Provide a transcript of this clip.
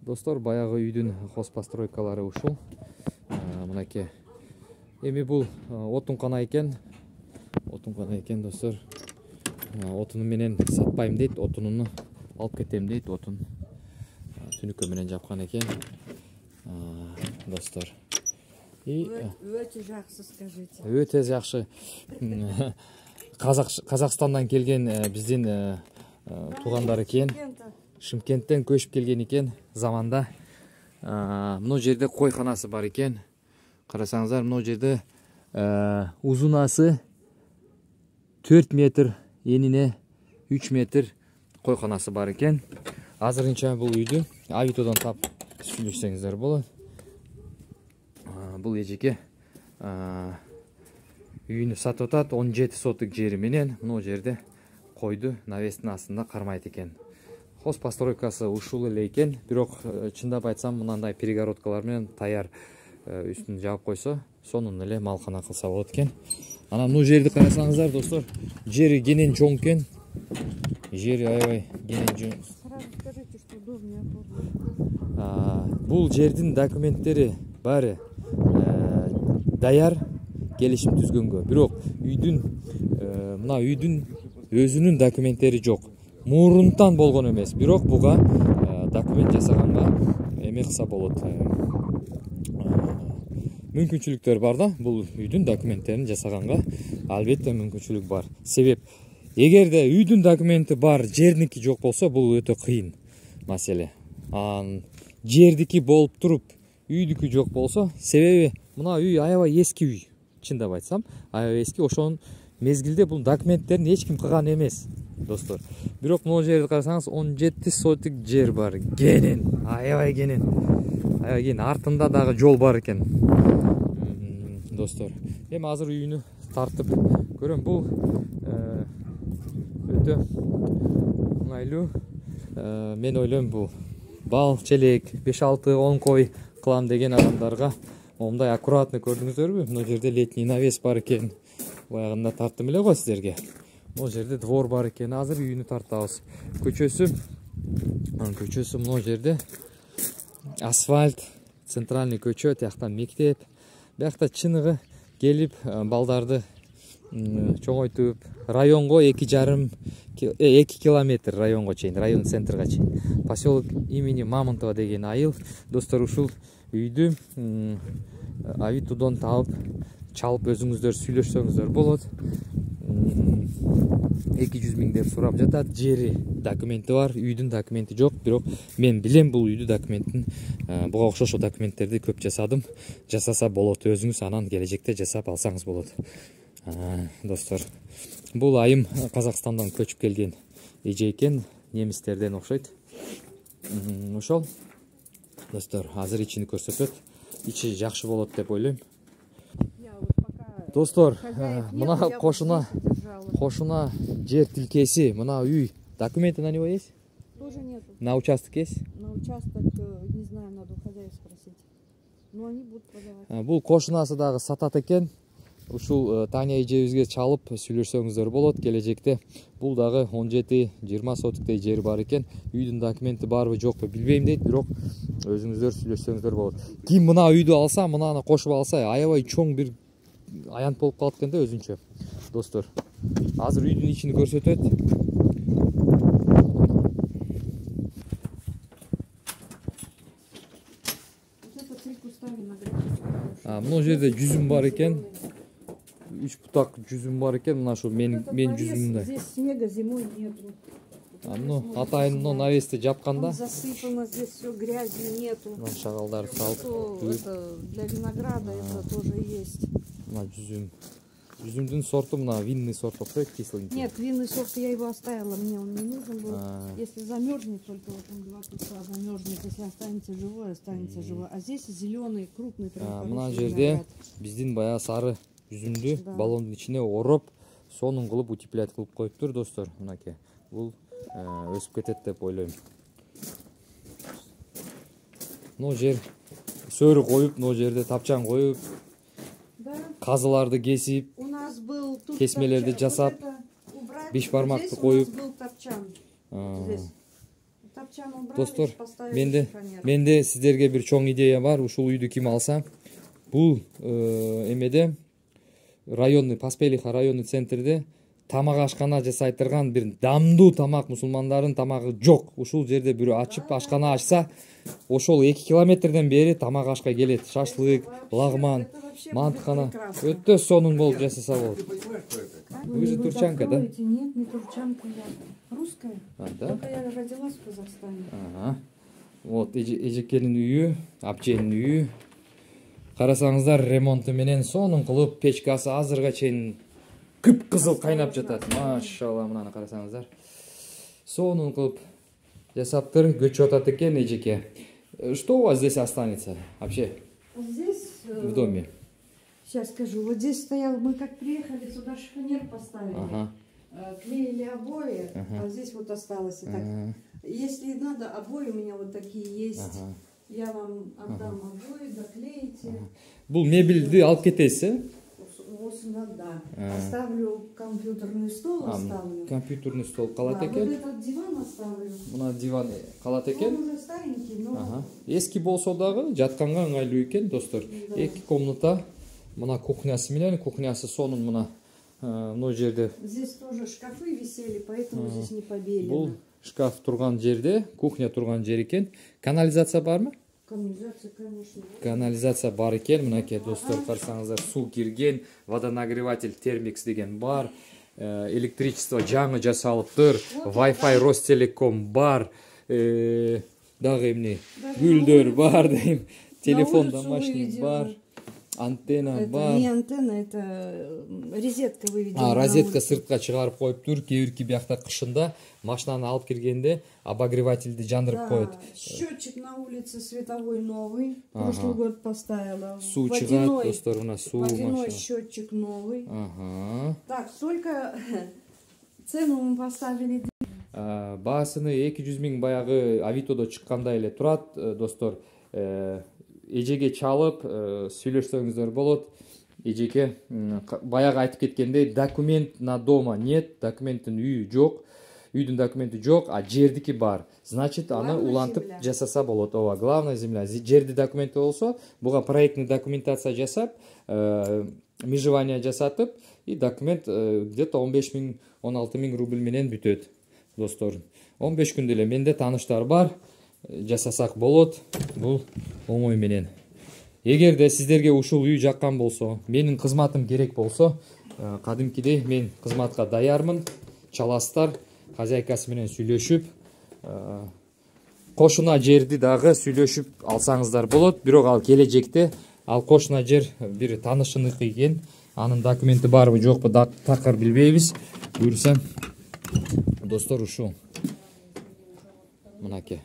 Достор, баягы үйдүн хозпостройкалары ушул. Мынакей. Эми бул отун-кана экен. Отун-кана экен, достор. Отуну менен сатпайм дейт, отунуну алып кетем дейт, отун. Түнүккө менен жапкан экен. Достор. Өтө жакшы, скажите. Өтө жакшы. Казакстандан келген биздин туугандар экен. Шымкенттен көчүп келген экен заманда. Мына жерде койканасы бар экен. Карасаңыздар, мына жерде узунасы 4 метр, энине 3 метр койканасы бар экен. Азырынча бул үйдү Авитодон тап сүйлөшсөңүздөр болот. Бул эжеке үйүнү сатып атат, 17 соток жери менен мына жерде койду навестин астында кармайт экен. Хозпостройкасы ушул эле экен, бирок чындап айтсам мынандай перегородкалар менен даяр үстүн жаап койсо, сонун эле малкана кылса болот экен. Анан бул жерди карасаңыздар, достор, жери кенен чоң экен. Жери аябай кенен чоң. Скажите, что удобнее. Бул жердин документтери баары даяр келишим түзгөнгө. Бирок мына үйдүн өзүнүн документтери жок. Мурунтан болгон эмес, бирок буга документ жасаганга эме кылса болот. Мүмкүнчүлүктөр бар да, бул үйдүн документтерин жасаганга албетте мүмкүнчүлүк бар. Себеп, эгерде үйдүн документи бар, жерники жок болсо, бул өтө кыйын маселе. Жердики болуп туруп, үйдүкү жок болсо, себеби мына үй аябай эски үй. Чындап айтсам, аябай эски, ошонун мезгилде бул документтерин эч ким кылган эмес, достор. Бирок мына жерди карасаңыз, 17 соток жер бар. Кенен, аябай кенен. Аябай кенен, артында дагы жол бар экен. Достор, эми азыр үйүнү тартып көрөм. Бул өтө оңайлуу. Мен ойлойм, бул бал, челек, 5-6-10 кой кылам деген адамдарга момундай аккуратный, көрдүңүздөрбү? Мына жерде летний навес бар экен. Баягында тарттым эле го сиздерге. Мына жерде двор бар экен. Азыр үйүнү тартабыз. Көчөсү мына жерде асфальт, центральный көчө, тияктан мектеп. Биякта чыныгы келип балдарды чоңойтуп, районго 2,5 километр районго чейин, район центрга чейин. Поселок имени Мамонтова деген айыл. Достор, ушул үйдү Авитодон таап, чалып өзүңүздөр сүйлөшсөңүздөр болот. 200 000 деп сурап жатат. Жери документи бар, үйдүн документи жок, бирок мен билем бул үйдү документин. Буга окшош документтерди көп жасадым. Жасаса болот, өзүңүз анан келечекте жасап алсаңыз болот. Достор, бул айым Казакстандан көчүп келген эже экен, немистерден окшойт. Ошол. Достор, азыр ичини көрсөтөт. Ичи жакшы болот деп ойлойм. Достор, мына кошуна жер тилкеси, мына үй. Документы на него есть? Тоже нету. На участок есть? На участок, не знаю, надо у хозяев спросить. Но они будут продавать. Бул кошунасы дагы сатат экен. Ушул Таня эжебизге чалып сүйлөшсөңүздөр болот. Келечекте бул дагы 17-20 сотоктей жери бар экен. Үйдүн документи барбы жокпу билбейм дейт, бирок өзүңүздөр сүйлөшсөңүздөр болот. Ким мына үйдү алса, мынаны кошуп алса, аябай чоң бир аянт болуп калат экен да өзүнчө. Достор, азыр үйдүн ичини көрсөтөт. Мына жерде жүзүм бар экен. 3 бутак жүзүм бар экен. Мына ошо мен жүзүмүндө. Здесь снега зимой нету. Атайын навести жапканда. Засыпано, здесь все грязи нету. Шагалдар салып. Это для винограда это тоже есть. Мына жүзүм. Жүзүмдүн сорту мына винный сорт окшойт, кисленький. Нет, винный сорт я его оставила, мне он не нужен был. Если замерзнет, только вот он 2 часа замерзнет, если останется живой, останется живой. А здесь зеленый, крупный. Мына жерде биздин баягы сары жүзүмдү баллондун ичине ороп, сонун кылып утеплять кылып коюптур, достор. Мынакей. Бул өсүп кетет деп ойлойм. Мына жер сөрү коюп, мына жерде тапчан коюп, казыларды кесип, кесмелерди жасап, беш бармакты коюп. Тапчан достор, поставили менде сиздерге бир чоң идея бар. Ушул үйдү ким алса, бул эмеде районный Паспелиха районный центрде тамак ашкана жасай турган бир дамдуу тамак, мусулмандардын тамагы жок. Ушул жерде бирөө ачып ашкана ачса, ошол 2 километрден бери тамак ашка келет. Шашлык, лагман, мантыкана өтө сонун болуп жасаса болот. Вы же турчанка, да? Нет, не турчанка, я русская. Да? Только я родилась в Казахстане. Ага. Вот эжекенин үйү, апченин үйү. Карасаңыздар, ремонту менен сонун кылып, печкасы азырга чейин кып-кызыл кайнап жатат. Машалла, мынаны карасаңыздар. Сонун кылып жасаптыр, көчүп атат экен эжеке. Что у вас здесь останется вообще Здесь, в доме? сейчас скажу, вот здесь стоял, мы как приехали, сюда шифонер поставили. Ага. Клеили обои, а здесь вот осталось. И так. Если надо, обои у меня вот такие есть. Я вам отдам обои, доклеите. Бул мебелди алып кетесиз, э? Да. Оставлю компьютерный стол, оставлю. Компьютерный стол калат Вот экен. этот диван оставлю. Мына диван калат Он экен. уже старенький, но... Эски болсо дагы жатканга ыңгайлуу экен, достор. 2 комната. Мына кухнясы менен, кухнясы сонун мына мына жерде. Здесь тоже шкафы висели, поэтому здесь не побелено. Бул шкаф турган жерде, кухня турган жер экен. Канализация бармы? Канализация, конечно. Канализация бар экен, мынакей достор, карасаңыздар, суу кирген, водонагреватель термикс деген бар, электричество жаңы жасалыптыр, Wi-Fi Ростелеком бар, дагы эмне, гүлдөр бар дейм, телефон домашний бар, антенна бар. Не антенна, это розетка выведена. Розетка сыртка чыгарып коюптур, кээ-бирки биякта кышында машинаны алып киргенде обогревательди жандырып коет. Счетчик на улице световой новый, прошлый год поставила. Суу чыгат, достор, мына суу Водяной счетчик новый. Так, только цену мы поставили. Баасыны 200 000 баягы Авитодо чыккандай эле турат, достор. Эжеге чалып сүйлөшсөңүздөр болот. Эжеке баягы айтып кеткендей, документ на дома нет, документтин үйү жок, үйдүн документи жок, а жердики бар. Значит, аны улантып жасаса болот. Ооба, главная земля. Жерди документи болсо, буга проектный документация жасап, межевание жасатып, и документ где-то 15 000, 16 000 рубль менен бүтөт, достор. 15 күндө эле менде тааныштар бар. Жасасак болот, бул оңой менен. Эгерде сиздерге ушул үй жаккан болсо, менин кызматым керек болсо, кадимкидей мен кызматка даярмын. Чаластар хозяйкасы менен сүйлөшүп, кошуна жерди дагы сүйлөшүп алсаңыздар болот. Бирок ал келечекте ал кошуна жер бир таанышыныкы экен. Анын документи барбы жокпу такыр билбейбиз. Буюрса, достор, ушул мынакей.